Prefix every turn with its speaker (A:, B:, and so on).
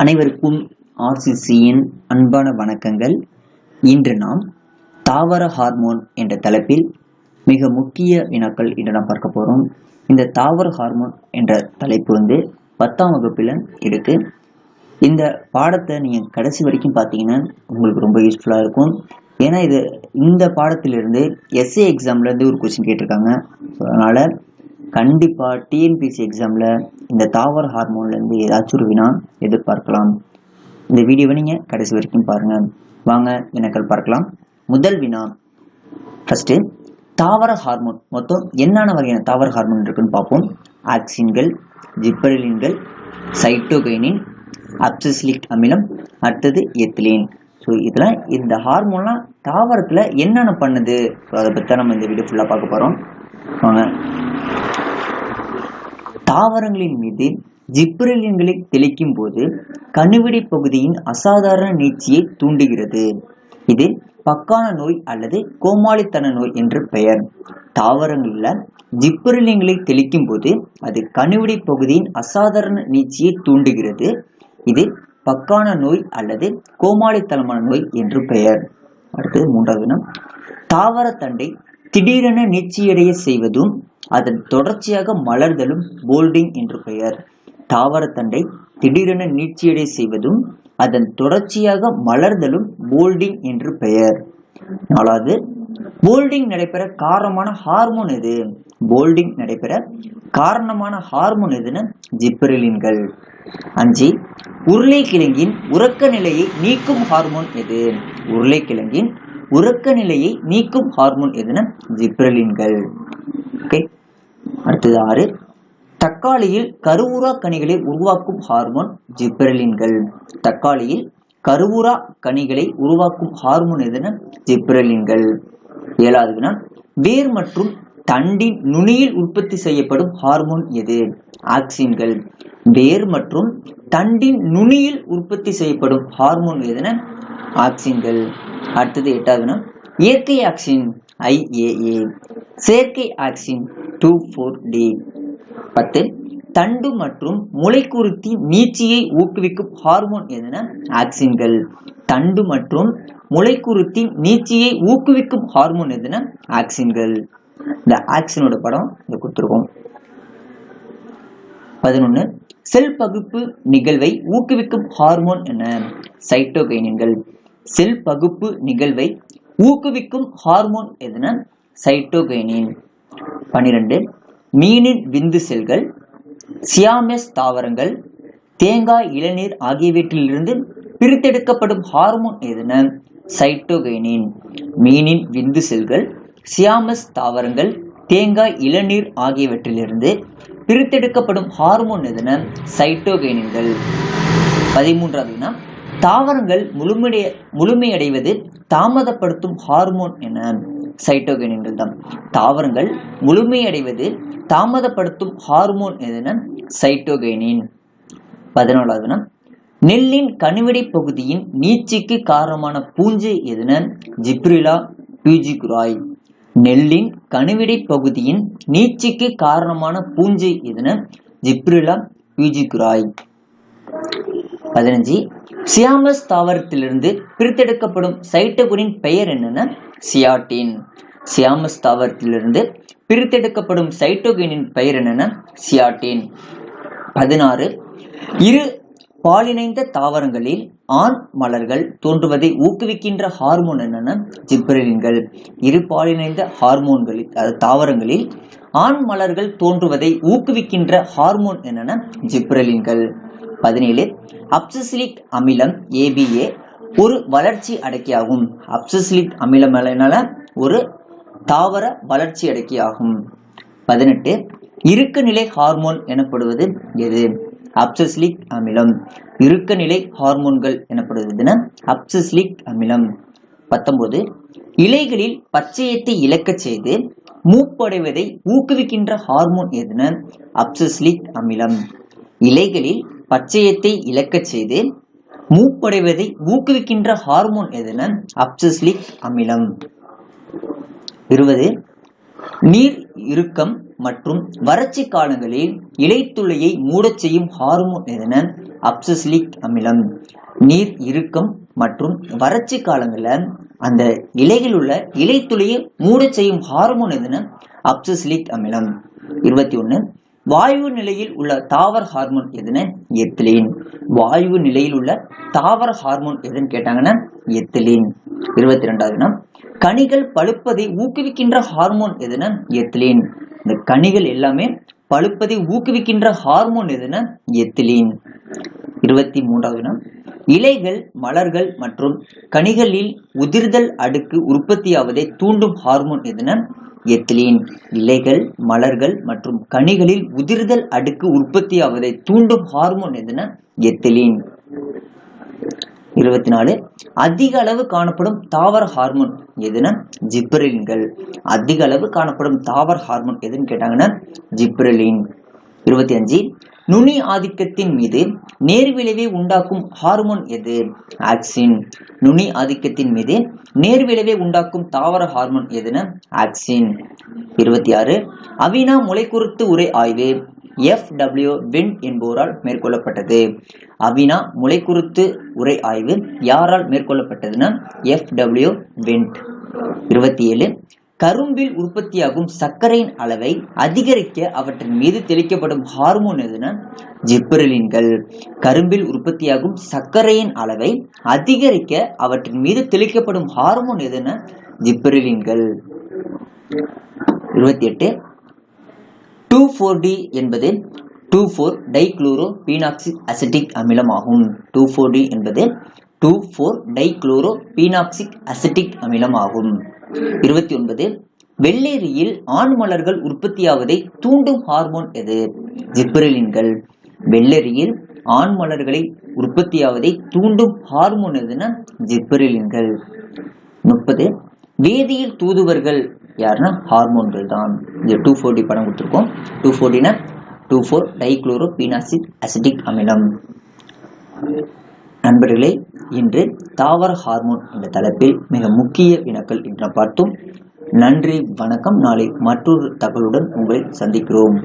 A: அனைவருக்கும் RCCயின் அன்பான வணக்கங்கள். இன்று நாம் தாவர ஹார்மோன் என்ற தலைப்பில் மிக முக்கிய வினாக்கள் இன்று நாம் பார்க்க போறோம். இந்த தாவர ஹார்மோன் என்ற தலைப்பு 10ஆம் வகுப்பில் இருக்கு. இந்த பாடத்தை நீங்க கடைசி வரைக்கும் பார்த்தீங்கன்னா உங்களுக்கு ரொம்ப யூஸ்ஃபுல்லா இருக்கும். ஏன்னா இந்த பாடத்திலிருந்து எஸ்ஏ எக்ஸாம்ல இருந்து ஒரு கொஸ்டின் கேட்டிருக்காங்க. அதனால கண்டிப்பா டிஎன்பிசி எக்ஸாம்ல இந்த தாவர ஹார்மோன்ல இருந்து ஏதாச்சும் ஒரு வினா எதிர்பார்க்கலாம். இந்த வீடியோவை நீங்க கடைசி வரைக்கும் பாருங்க. வாங்க வினாக்கள் பார்க்கலாம். முதல் வினா, ஃபர்ஸ்ட் தாவர ஹார்மோன் மொத்தம் என்னென்ன வகையான தாவர ஹார்மோன் இருக்குன்னு பார்ப்போம். ஆக்சின்கள், ஜிப்பரலின்கள், சைட்டோகைனின், அப்சிசிலிக் அமிலம், அடுத்தது எத்திலீன். ஸோ இதெல்லாம் இந்த ஹார்மோன்லாம் தாவரத்துல என்னென்ன பண்ணுது, அதை பற்றி நம்ம இந்த வீடியோ ஃபுல்லா பார்க்க போறோம். வாங்க. தாவரங்களின் மீது ஜிப்ரெலின்களை தெளிக்கும் போது கணுவிடை பகுதியின் அசாதாரண நீட்சியை தூண்டுகிறது. இது பக்கான நோய் அல்லது கோமாளித்தன நோய் என்று பெயர். தாவரங்களில் ஜிப்ரெலின்களை தெளிக்கும் போது அது கணுவிடை பகுதியின் அசாதாரண நீட்சியை தூண்டுகிறது. இது பக்கான நோய் அல்லது கோமாளித்தனமான நோய் என்று பெயர். அடுத்தது மூன்றாவது வினா, தாவர தண்டை திடீரென நீட்சியடைய செய்வதும் அதன் தொடர்ச்சியாக மலர்தலும் போல்டிங் என்று பெயர். தாவர தண்டை திடீரென நீட்சியடை செய்வதும் அதன் தொடர்ச்சியாக மலர்தலும் போல்டிங் என்று பெயர். நாலாவது, போல்டிங் நடைபெற காரணமான ஹார்மோன் எது? போல்டிங் நடைபெற காரணமான ஹார்மோன் எதுன்னு ஜிப்ரெலின்கள். 5, உருளைக்கிழங்கின் உறக்க நிலையை நீக்கும் ஹார்மோன் எது? உருளைக்கிழங்கின் உறக்க நிலையை நீக்கும் ஹார்மோன் எதுன்னு ஜிப்ரெலின்கள். ஓகே. அடுத்தது 6, தக்காளியில் கருவுறா கனிகளை உருவாக்கும் ஹார்மோன் ஜிப்ரெலின்கள். தக்காளியில் கருவுறா கனிகளை உருவாக்கும் ஹார்மோன் எதுன்னு ஜிப்ரெலின்கள். 7வது வினா, வேர் மற்றும் தண்டின் நுனியில் உற்பத்தி செய்யப்படும் ஹார்மோன் எது? ஆக்சின்கள். வேர் மற்றும் தண்டின் நுனியில் உற்பத்தி செய்யப்படும் ஹார்மோன் எதுன்னு ஆக்சின்கள். அடுத்தது 8வது வினா, இயற்கை ஆக்சின் IAA, செயற்கை ஆக்சின் 2,4-D. 10, தண்டு மற்றும் முளைக்குருத்தி நீட்சியை ஊக்குவிக்கும் ஹார்மோன் எதுனா ஆக்சின்கள். தண்டு மற்றும் முளைக்குருத்தி நீட்சியை ஊக்குவிக்கும் ஹார்மோன் எதுனா ஆக்சின்கள். இந்த ஆக்சினோட படம் இங்க கொடுத்துருக்கோம். 11, செல் பகுப்பு நிகழ்வை ஊக்குவிக்கும் ஹார்மோன் என்ன? சைட்டோகைனின்கள். செல் பகுப்பு நிகழ்வை ஊக்குவிக்கும் ஹார்மோன் எதுனா சைட்டோகைனின். 12, மீனின் விந்து செல்கள், சியாமெஸ் தாவரங்கள், தேங்காய், இளநீர் ஆகியவற்றிலிருந்து பிரித்தெடுக்கப்படும் ஹார்மோன் எதுன சைட்டோகைனின். மீனின் விந்து செல்கள், சியாமெஸ் தாவரங்கள், தேங்காய், இளநீர் ஆகியவற்றிலிருந்து பிரித்தெடுக்கப்படும் ஹார்மோன் எதுன சைட்டோகைனின்கள். 13வது வினா, தாவரங்கள் முழுமையடைவது தாமதப்படுத்தும் ஹார்மோன் என சைட்டோகைனின்கள் தான். தாவரங்கள் முழுமையடைவது தாமதப்படுத்தும் ஹார்மோன் எதுனா சைட்டோகைனின். 14வது வினா, நெல்லின் கணுவிடை பகுதியின் நீட்சிக்கு காரணமான பூஞ்சை எதுன ஜிப்ரில்லா பியூஜிகுராய். நெல்லின் கணுவிடை பகுதியின் நீட்சிக்கு காரணமான பூஞ்சை எதுன ஜிப்ரில்லா பியூஜிகுராய். 15, சியாமஸ் தாவரத்திலிருந்து பிரித்தெடுக்கப்படும் சைட்டோகைனின் பெயர் என்னன்னா சியாட்டின். சியாமஸ் தாவரத்திலிருந்து பிரித்தெடுக்கப்படும் சைட்டோகைனின் பெயர் என்னன்னா சியாட்டின். 16, இரு பாலிணைந்த தாவரங்களில் ஆண் மலர்கள் தோன்றுவதை ஊக்குவிக்கின்ற ஹார்மோன் என்னன்னா ஜிப்ரெலின்கள். இரு பாலிணைந்த ஹார்மோன்களில் தாவரங்களில் ஆண் மலர்கள் தோன்றுவதை ஊக்குவிக்கின்ற ஹார்மோன் என்னன்னா ஜிப்ரெலின்கள். 17, அப்சிசிலிக் அமிலம் ABA ஒரு வளர்ச்சி அடக்கியாகும். அப்சிசிலிக் அமிலம் ஒரு தாவர வளர்ச்சி அடக்கியாகும். 18, இறுக்க நிலை ஹார்மோன் எனப்படுவது எது? அப்சிசிலிக் அமிலம். இறுக்க நிலை ஹார்மோன்கள் எனப்படுவதுன்னா அப்சிசிலிக் அமிலம். 19, இலைகளில் பச்சையத்தை இழக்க செய்து மூப்படைவதை ஊக்குவிக்கின்ற ஹார்மோன் எதுனா அப்சிசிலிக் அமிலம். இலைகளில் பச்சையத்தை இழக்க செய்து மூப்படைவதை ஊக்குவிக்கின்ற ஹார்மோன் எதுனா அப்சிசிலிக் அமிலம். 20, நீர் இறுக்கம் மற்றும் வறட்சி காலங்களில் இலைத்துளையை மூடச் செய்யும் ஹார்மோன் எதுனா அப்சசிலிக் அமிலம். நீர் இறுக்கம் மற்றும் வறட்சி காலங்களில் அந்த இலையில் உள்ள இலைத்துளையை மூடச் செய்யும் ஹார்மோன் எதுனா அப்சசிலிக் அமிலம். 21. வாயு நிலையில் உள்ள தாவர ஹார்மோன் எதுனா எத்திலீன். வாயு நிலையில் உள்ள தாவர ஹார்மோன் எதுன்னு கேட்டாங்கன்னா எத்திலீன். 22. கனிகள் பழுப்பதை ஊக்குவிக்கின்ற ஹார்மோன் எதுனா எத்திலீன். இந்த கனிகள் எல்லாமே பழுப்பதை ஊக்குவிக்கின்ற ஹார்மோன் எதுனா எத்திலீன். 23. இலைகள், மலர்கள் மற்றும் கனிகளில் உதிர்தல் அடுக்கு உற்பத்தியாவதை தூண்டும் ஹார்மோன் எதுனா எத்திலீன். இலைகள், மலர்கள் மற்றும் கனிகளில் உதிர்தல் அடுக்கு உற்பத்தியாவதை தூண்டும் ஹார்மோன் எதுனா எத்திலீன். 24. அதிக அளவு காணப்படும் தாவர ஹார்மோன் எதுனா ஜிப்ரெலின்கள். அதிக அளவு காணப்படும் தாவர ஹார்மோன் எதுன்னு கேட்டாங்கன்னா ஜிப்ரெலின். 25. நுனி ஆதிக்கத்தின் மீது நேர்விளைவை உண்டாக்கும் ஹார்மோன் எது? ஆக்சின். நுனி ஆதிக்கத்தின் மீது நேர்விளைவை உண்டாக்கும் தாவர ஹார்மோன் எதுனா ஆக்சின். 26. அவினா முளைக்குருத்து உரை ஆய்வு FW வெண்ட் என்பவரால் மேற்கொள்ளப்பட்டது. அவினா முளைக்குருத்து உரை ஆய்வு யாரால் மேற்கொள்ளப்பட்டதுன்னா FW வெண்ட். 27. கரும்பில் உற்பத்தியாகும் சர்க்கரையின் அளவை அதிகரிக்க அவற்றின் மீது தெளிக்கப்படும் ஹார்மோன் எதுனா ஜிப்ரெலின்கள். கரும்பில் உற்பத்தியாகும் சர்க்கரையின் அளவை அதிகரிக்க அவற்றின் மீது தெளிக்கப்படும் ஹார்மோன் எதுனா ஜிப்ரெலின்கள். 28. 2,4-D என்பது 2,4-டைகுளோரோபீனாக்சிக் அசிட்டிக் அமிலம் ஆகும். 2,4-D என்பது 2,4-டைகுளோரோபீனாக்சிக் அசிட்டிக் அமிலம் ஆகும். 29. வெள்ளேரியில் ஆண் மலர்கள் உற்பத்தியாவதை தூண்டும் ஹார்மோன் எது? ஜிப்ரெலின்கள். வெள்ளேரியில் ஆண் மலர்களை உற்பத்தியாவதை தூண்டும் ஹார்மோன் எதுனா ஜிப்ரெலின்கள். 30. வேதியியல் தூதுவர்கள் யாருன்னா ஹார்மோன்கள் தான். இந்த 2,4-D படம் கொடுத்துருக்கோம். 2,4-Dனா 2,4-டைகுளோரோபீனாக்சிக் அசிட்டிக் அமிலம். நண்பர்களே, இன்று தாவர ஹார்மோன் என்ற தலைப்பில் மிக முக்கிய வினாக்கள் இன்று பார்த்தோம். நன்றி, வணக்கம். நாளை மற்றொரு தகவலுடன் உங்களை சந்திக்கிறோம்.